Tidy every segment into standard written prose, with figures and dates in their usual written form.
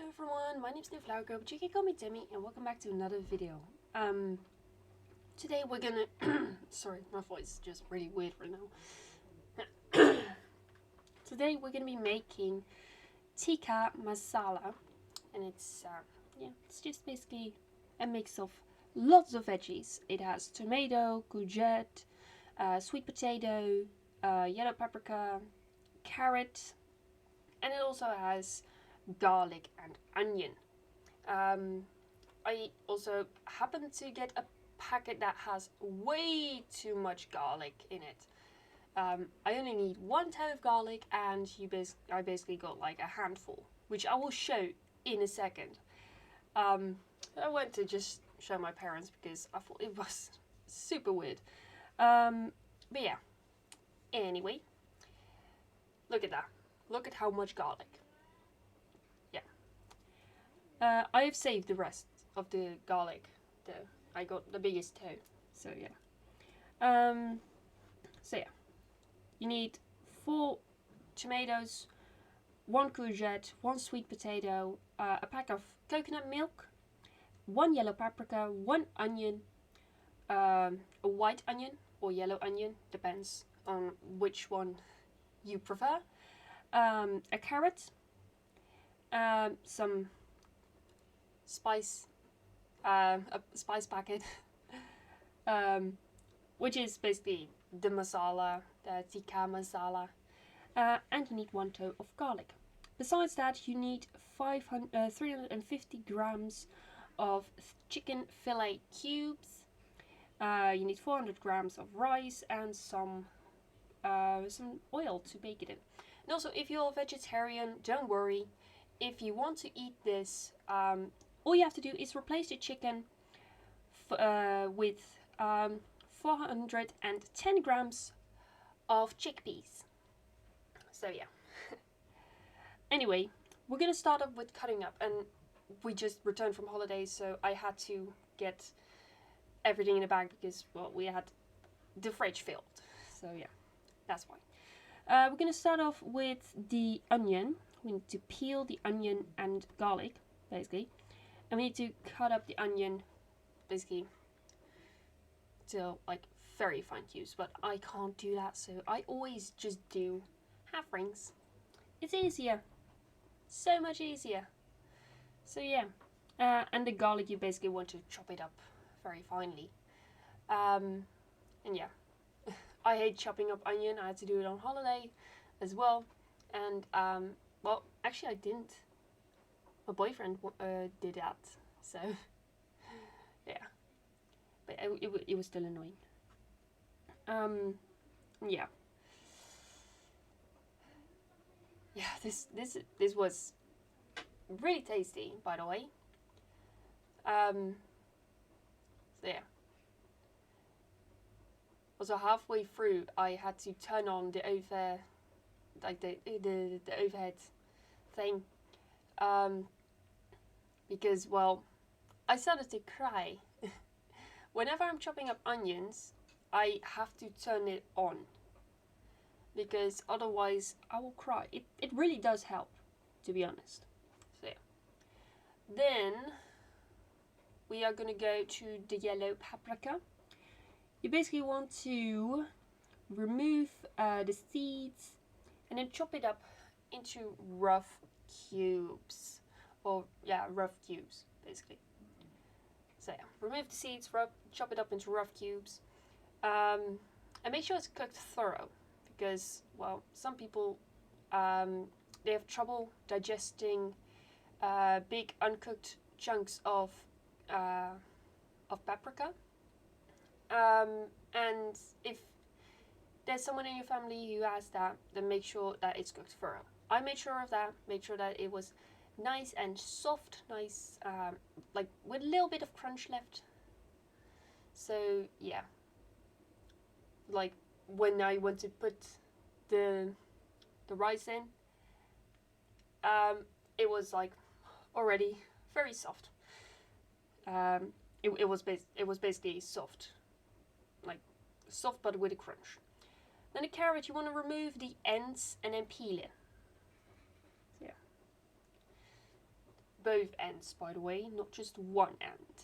everyone, my name's NewFlowerGirl, but you can call me Demi, and welcome back to another video. Today we're gonna, sorry, my voice is just really weird right now. Today we're gonna be making Tikka Masala, and it's just basically a mix of lots of veggies. It has tomato, courgette, sweet potato, yellow paprika, carrot, and it also has garlic and onion. I also happen to get a packet that has way too much garlic in it. I only need 1 toe of garlic, and I basically got like a handful, which I will show in a second. I went to just show my parents because I thought it was super weird. But yeah, anyway, look at that. Look at how much garlic. I have saved the rest of the garlic though. I got the biggest toe. So yeah. You need 4 tomatoes, 1 courgette, 1 sweet potato, a pack of coconut milk, 1 yellow paprika, 1 onion, a white onion or yellow onion, depends on which one you prefer, a carrot, some spice, a spice packet, which is basically the masala, the Tikka Masala, and you need 1 toe of garlic. Besides that, you need 350 grams of chicken fillet cubes. You need 400 grams of rice and some oil to bake it in. And also, if you're a vegetarian, don't worry. If you want to eat this, all you have to do is replace the chicken with 410 grams of chickpeas. So yeah. Anyway, we're gonna start off with cutting up, and we just returned from holidays, so I had to get everything in a bag because, well, we had the fridge filled. So yeah, that's why. We're gonna start off with the onion. We need to peel the onion and garlic, basically. And we need to cut up the onion, basically, to like very fine cubes. But I can't do that, so I always just do half rings. It's easier. So much easier. So yeah. And the garlic, you basically want to chop it up very finely. And yeah. I hate chopping up onion. I had to do it on holiday as well. And well, actually I didn't. My boyfriend did that, so yeah. But it was still annoying. Yeah. Yeah, this was really tasty, by the way. So yeah. Also, halfway through, I had to turn on the the overhead thing, because, well, I started to cry. Whenever I'm chopping up onions, I have to turn it on, because otherwise I will cry. It really does help, to be honest. So yeah. Then we are gonna go to the yellow paprika. You basically want to remove the seeds and then chop it up into rough cubes. Or yeah, rough cubes, basically. So yeah, remove the seeds, chop it up into rough cubes, and make sure it's cooked thorough, because, well, some people they have trouble digesting big uncooked chunks of paprika, and if there's someone in your family who has that, then make sure that it's cooked thorough. I made sure of that. Made sure that it was nice and soft, nice, like with a little bit of crunch left. So yeah, like when I went to put the rice in, it was like already very soft. It was basically soft, like soft but with a crunch. Then the carrot, you want to remove the ends and then peel it. both ends, by the way, not just one end,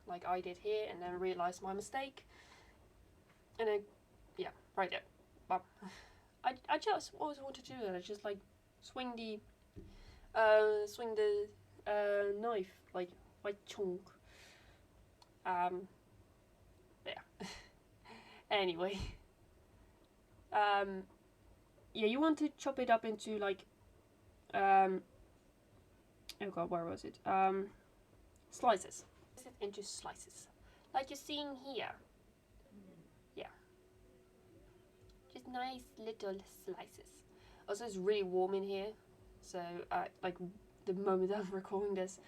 like I did here, and then realized my mistake. And then, yeah, right there. Bam. I just always wanted to do that. I just like swing the knife like chunk. Yeah. Anyway. Yeah, you want to chop it up into like oh god, where was it? Slices. Into slices, like you're seeing here. Yeah, just nice little slices. Also, it's really warm in here, so like the moment I'm recording this,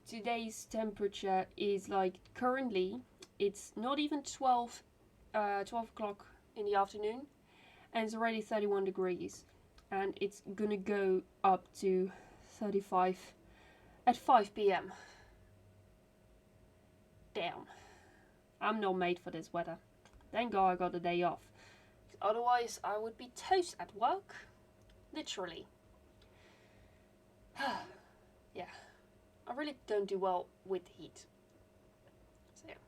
today's temperature is like currently it's not even 12 o'clock in the afternoon, and it's already 31 degrees, and it's gonna go up to 35 at 5 p.m. Damn, I'm not made for this weather. Thank God I got a day off. Otherwise, I would be toast at work. Literally. Yeah. I really don't do well with the heat. So yeah.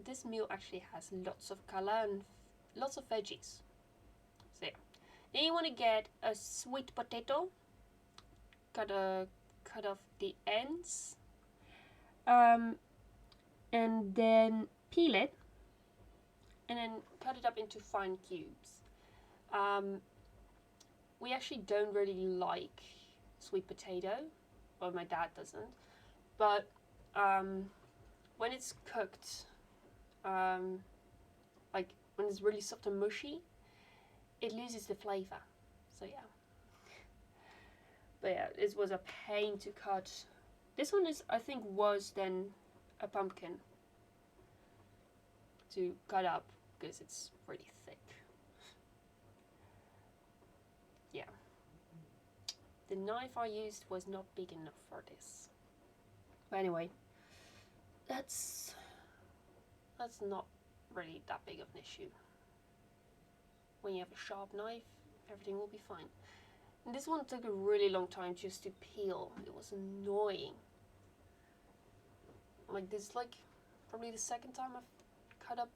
This meal actually has lots of colour and lots of veggies. So yeah. Then you want to get a sweet potato. Cut off the ends. And then peel it, and then cut it up into fine cubes. We actually don't really like sweet potato, well, my dad doesn't, but when it's cooked, like when it's really soft and mushy, it loses the flavour. So yeah. But yeah, this was a pain to cut. This one is, I think, worse than a pumpkin to cut up because it's really thick. Yeah. The knife I used was not big enough for this. But anyway, that's not really that big of an issue. When you have a sharp knife, everything will be fine. And this one took a really long time just to peel. It was annoying. Like this is like probably the second time I've cut up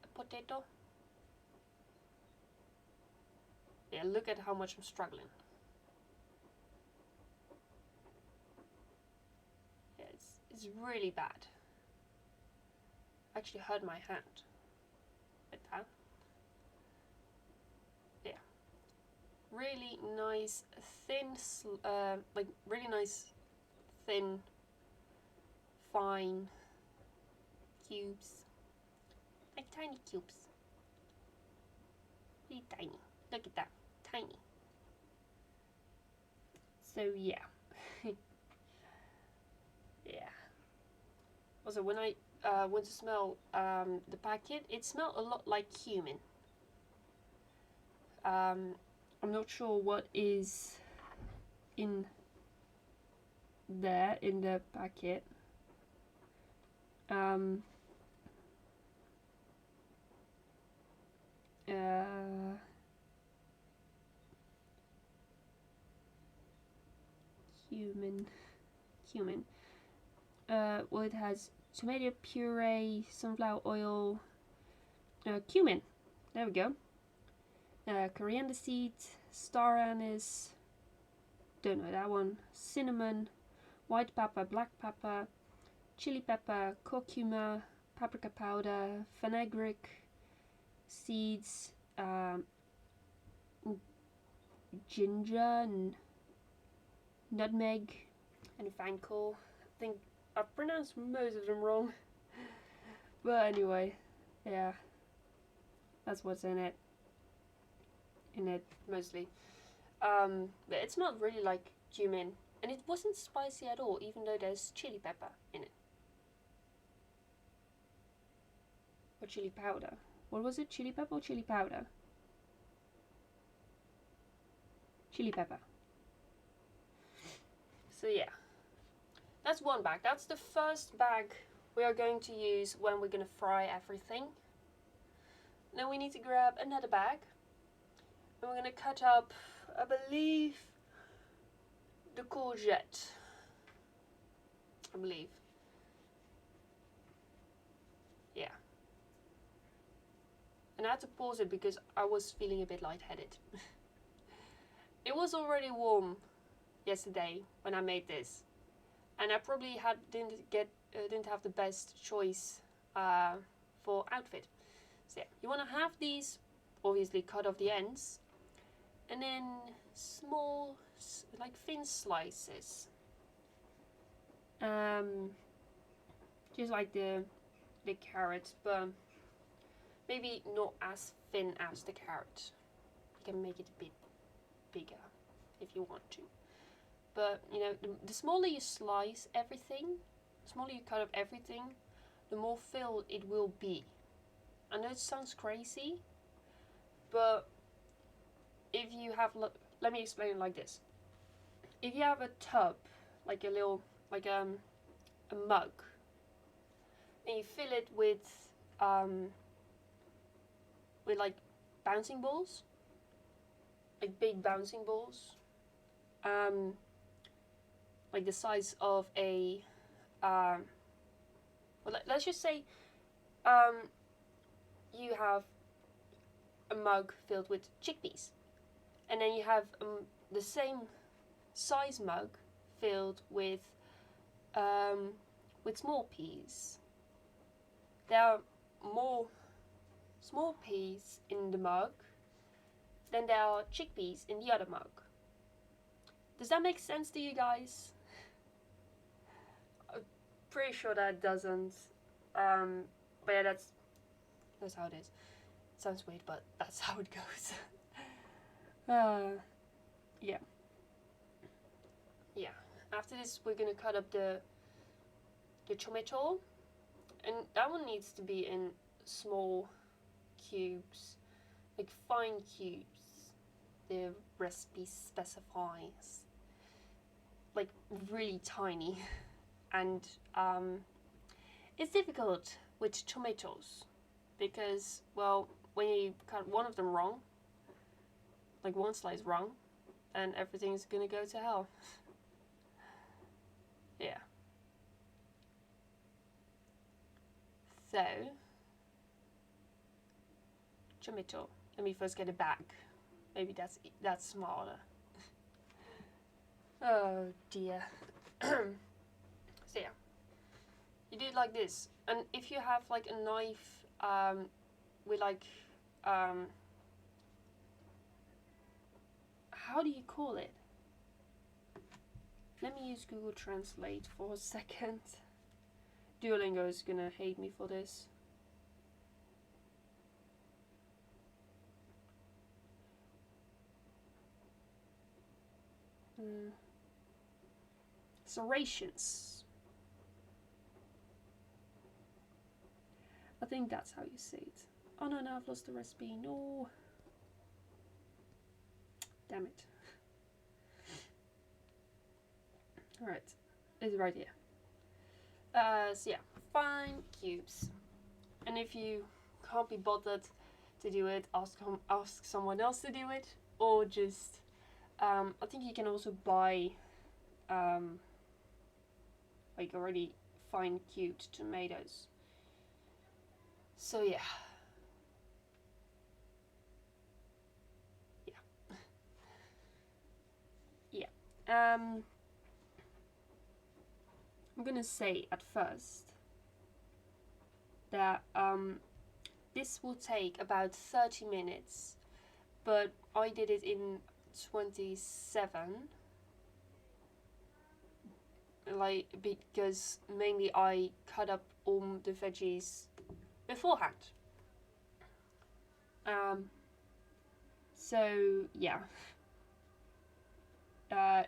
a potato. Yeah, look at how much I'm struggling. Yeah, it's really bad. Actually hurt my hand. Like that. Yeah. Really nice thin, like really nice thin, fine cubes. Like tiny cubes. Really tiny. Look at that. Tiny. So yeah. Yeah. Also, when I went to smell the packet, it smelled a lot like cumin. I'm not sure what is in there in the packet. Cumin. Well, it has tomato puree, sunflower oil, cumin. There we go. Coriander seeds, star anise. Don't know that one. Cinnamon, white pepper, black pepper, chili pepper, curcuma, paprika powder, fenugreek seeds, ginger, and nutmeg, and vanco. I think I've pronounced most of them wrong. But anyway, yeah, that's what's in it. Mostly. But it smelled really like cumin, and it wasn't spicy at all, even though there's chili pepper in it. Or chili powder. What was it? Chili pepper or chili powder? Chili pepper. So yeah, that's one bag. That's the first bag we are going to use when we're going to fry everything. Then we need to grab another bag, and we're going to cut up, I believe, the courgette, I believe. Yeah. And I had to pause it because I was feeling a bit lightheaded. It was already warm yesterday when I made this, and I probably didn't have the best choice for outfit. So yeah, you want to have these, obviously cut off the ends, and then small, like thin slices. Just like the carrot, but maybe not as thin as the carrot. You can make it a bit bigger if you want to. But you know, the smaller you slice everything, the smaller you cut up everything, the more filled it will be. I know it sounds crazy, but if you have, let me explain it like this. If you have a tub, like a little, like a mug, and you fill it with like bouncing balls, like big bouncing balls, like the size of a, well, let's just say, you have a mug filled with chickpeas, and then you have the same size mug filled with small peas. There are more small peas in the mug than there are chickpeas in the other mug. Does that make sense to you guys? I'm pretty sure that doesn't. But yeah, that's how it is. It sounds weird, but that's how it goes. Yeah. Yeah. After this, we're gonna cut up the tomato, and that one needs to be in small cubes, like fine cubes. The recipe specifies, like really tiny, and it's difficult with tomatoes because, well, when you cut one of them wrong, like one slice wrong, then everything's gonna go to hell. Yeah. So, tomato. Let me first get it back. Maybe that's smarter. Oh dear. So yeah, you do it like this, and if you have like a knife with like how do you call it? Let me use Google Translate for a second. Duolingo is gonna hate me for this. Serrations. I think that's how you say it. Oh no, now I've lost the recipe. No. Damn it. Alright, it's right here. So yeah, fine cubes. And if you can't be bothered to do it, ask someone else to do it, or just I think you can also buy like already fine cubed tomatoes. So yeah. Yeah. I'm gonna say at first that this will take about 30 minutes, but I did it in 27, like, because mainly I cut up all the veggies beforehand. So yeah,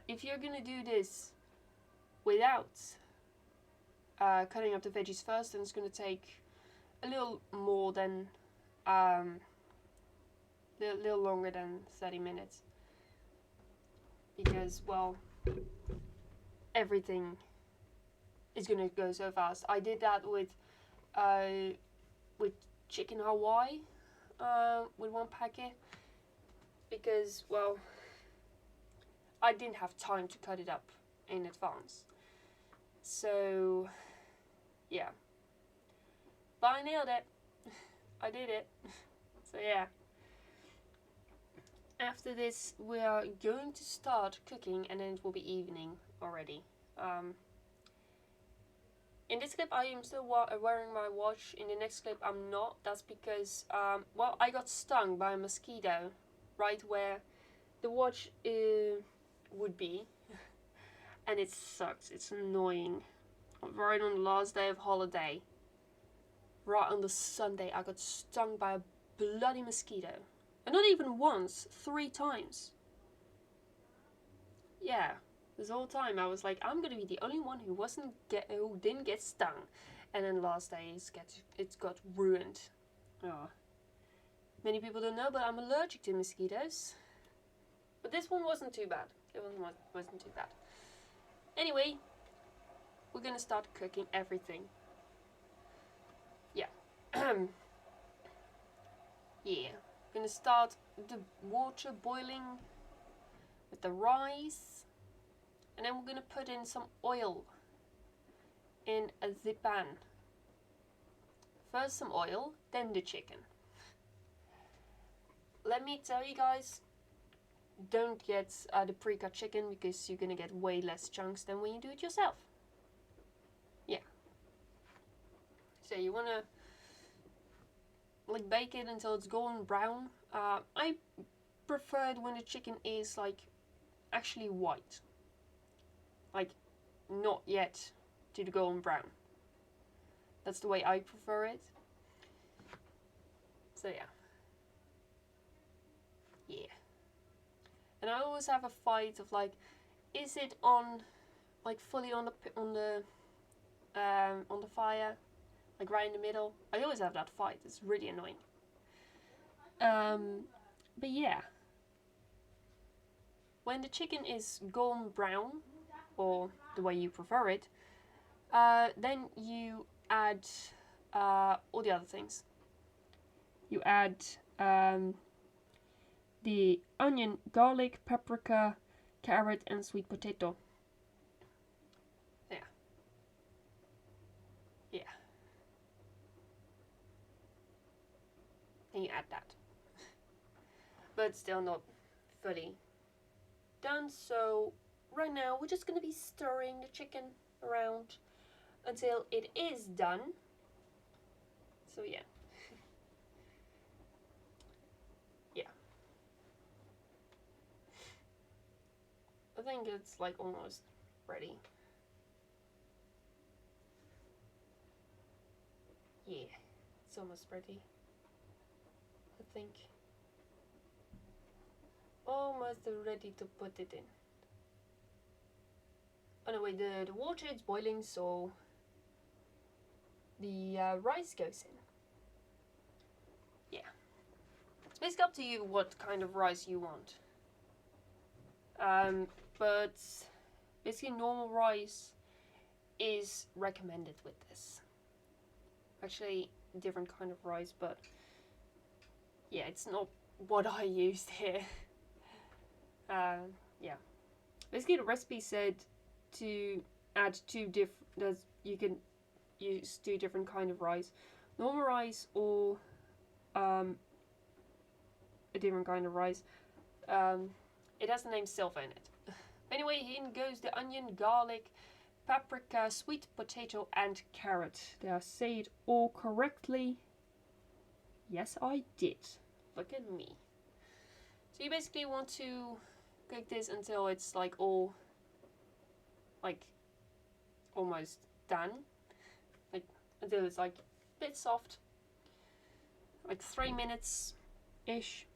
if you're gonna do this without cutting up the veggies first, then it's gonna take a little more than little longer than 30 minutes, because, well, everything is gonna go so fast. I did that with chicken Hawaii with one packet, because, well, I didn't have time to cut it up in advance. So, yeah. But I nailed it. I did it. So yeah. After this, we are going to start cooking, and then it will be evening already. In this clip, I am still wearing my watch. In the next clip, I'm not. That's because, well, I got stung by a mosquito right where the watch would be. And it sucks. It's annoying. Right on the last day of holiday, right on the Sunday, I got stung by a bloody mosquito. And not even once, 3 times. Yeah. This whole time I was like, I'm gonna be the only one who didn't get stung, and then last day it got ruined. Oh. Many people don't know, but I'm allergic to mosquitoes. But this one wasn't too bad. It wasn't too bad. Anyway, we're gonna start cooking everything. Yeah. Yeah. We're gonna start the water boiling with the rice. And then we're going to put in some oil in the pan. First some oil, then the chicken. Let me tell you guys, don't get the pre-cut chicken because you're going to get way less chunks than when you do it yourself. Yeah. So you want to like bake it until it's golden brown. I prefer it when the chicken is like actually white. Like, not yet to the golden brown. That's the way I prefer it. So yeah. Yeah. And I always have a fight of like, is it on, like fully on the fire, like right in the middle? I always have that fight. It's really annoying. But yeah. When the chicken is golden brown, or the way you prefer it, then you add all the other things. You add the onion, garlic, paprika, carrot, and sweet potato. Yeah. Yeah. And you add that. But still not fully done, so right now we're just going to be stirring the chicken around until it is done. So yeah. Yeah. I think it's like almost ready. Yeah, it's almost ready. I think. Almost ready to put it in. Anyway, the water is boiling, so the rice goes in. Yeah. It's basically up to you what kind of rice you want. But basically normal rice is recommended with this. Actually, a different kind of rice, but yeah, it's not what I used here. Yeah. Basically, the recipe said to add you can use 2 different kind of rice, normal rice or a different kind of rice. It has the name Silva in it. Anyway, in goes the onion, garlic, paprika, sweet potato, and carrot. Did I say it all correctly? Yes, I did. Look at me. So you basically want to cook this until it's like all like almost done, like until it's like a bit soft, like 3 minutes ish.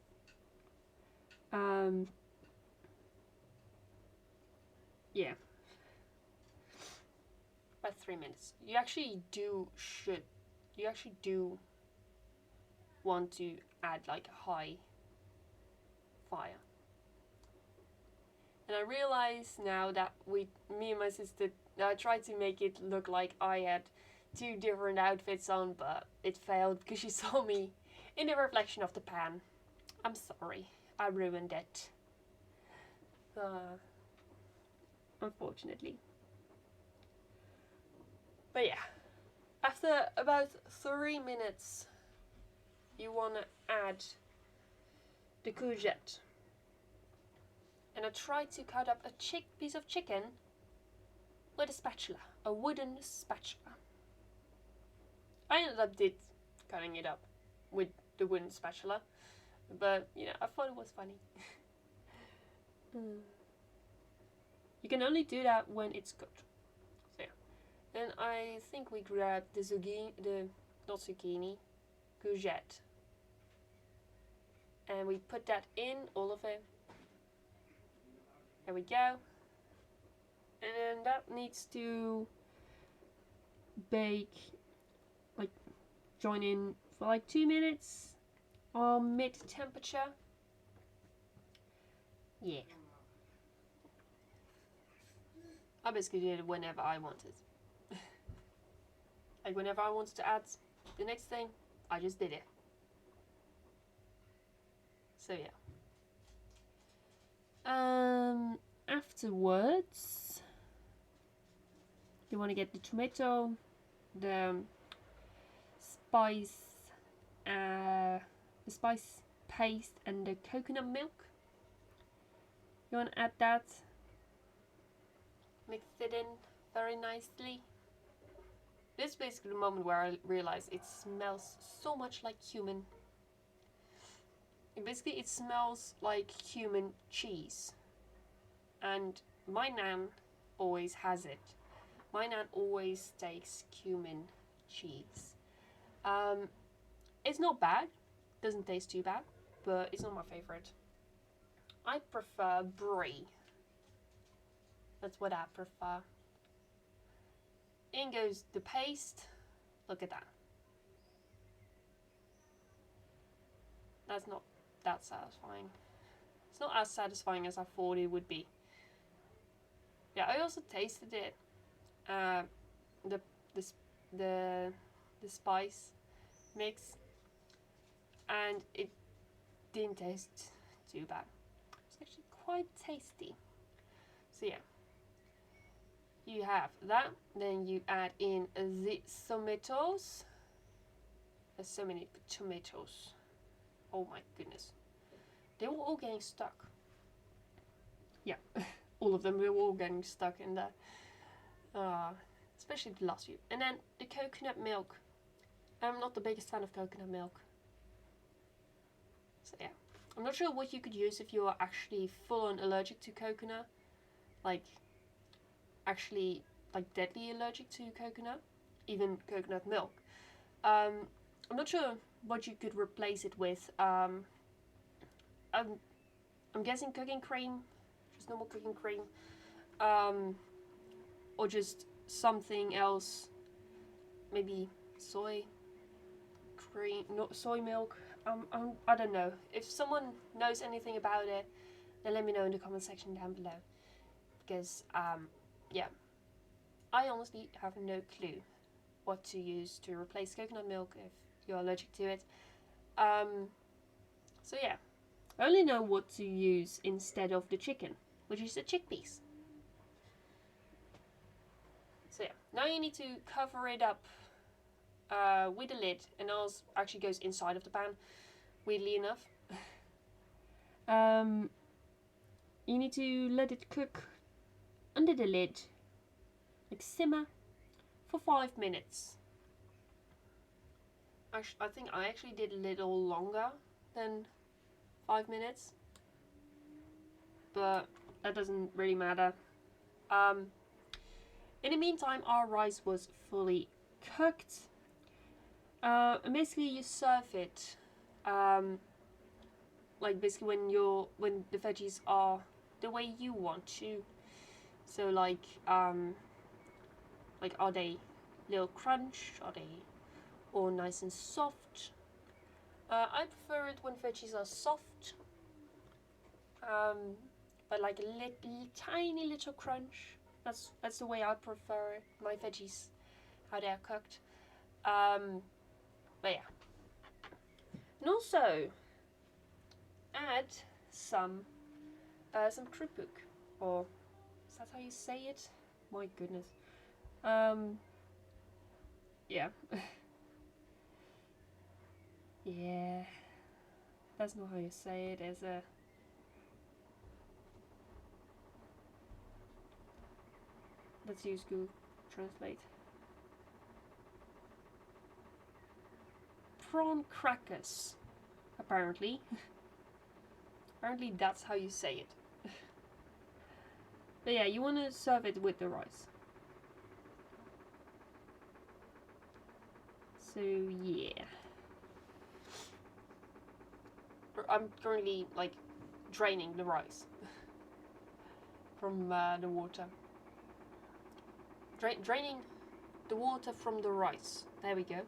Yeah, about 3 minutes. You actually do want to add like a high fire. And I realize now that me and my sister, I tried to make it look like I had 2 different outfits on, but it failed because she saw me in the reflection of the pan. I'm sorry, I ruined it. unfortunately. But yeah, after about 3 minutes, you want to add the courgette. And I tried to cut up a piece of chicken with a spatula, a wooden spatula. I ended up cutting it up with the wooden spatula, but I thought it was funny. You can only do that when it's cooked. So yeah. Then I think we grabbed the courgette. And we put that in, all of it. There we go. And then that needs to bake, join in for 2 minutes on mid temperature. Yeah. I basically did it whenever I wanted. Whenever I wanted to add the next thing, I just did it. So yeah. Afterwards, you want to get the tomato, the spice paste, and the coconut milk. You want to add that. Mix it in very nicely. This is basically the moment where I realized it smells so much like cumin. Basically, it smells like cumin cheese. And my nan always has it. My nan always takes cumin cheese. It's not bad. Doesn't taste too bad, but it's not my favorite. I prefer brie. That's what I prefer. In goes the paste. Look at that. That's not that satisfying. It's not as satisfying as I thought it would be. Yeah, I also tasted it. The spice mix, and it didn't taste too bad. It's actually quite tasty. So yeah, you have that. Then you add in the tomatoes. There's so many tomatoes. Oh my goodness. They were all getting stuck. Yeah, all of them were all getting stuck in there. Especially the last few. And then the coconut milk. I'm not the biggest fan of coconut milk. So yeah. I'm not sure what you could use if you are actually full on allergic to coconut. Actually deadly allergic to coconut. Even coconut milk. I'm not sure what you could replace it with. I'm guessing cooking cream. Just normal cooking cream. Or just something else. Maybe soy cream, not soy milk. I don't know. If someone knows anything about it, then let me know in the comment section down below. Because yeah, I honestly have no clue what to use to replace coconut milk if you're allergic to it. So yeah, I only know what to use instead of the chicken, which is the chickpeas. So yeah, now you need to cover it up with a lid, and ours actually goes inside of the pan, weirdly enough. You need to let it cook under the lid, simmer for 5 minutes. I think I actually did a little longer than 5 minutes, but that doesn't really matter. In the meantime, our rice was fully cooked. And basically you serve it basically when the veggies are the way you want to. So are they little crunch? Are they all nice and soft? I prefer it when veggies are soft, but a tiny little crunch. That's the way I prefer my veggies, how they are cooked. But yeah. And also add some krupuk, or Is that how you say it? My goodness. Yeah. Yeah. That's not how you say it. As a... Let's use Google Translate. Prawn crackers. Apparently. Apparently that's how you say it. But yeah, you want to serve it with the rice. So yeah. I'm currently like draining the rice from the water. Draining the water from the rice. There we go.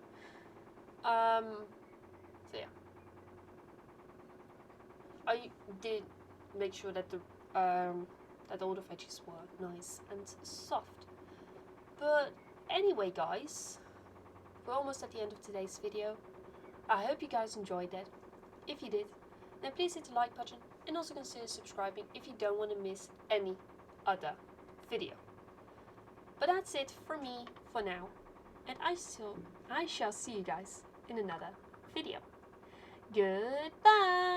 So yeah. I did make sure that the that all the veggies were nice and soft. But anyway, guys, we're almost at the end of today's video. I hope you guys enjoyed it. If you did, then please hit the like button and also consider subscribing if you don't want to miss any other video. But that's it for me for now, and I shall see you guys in another video. Goodbye!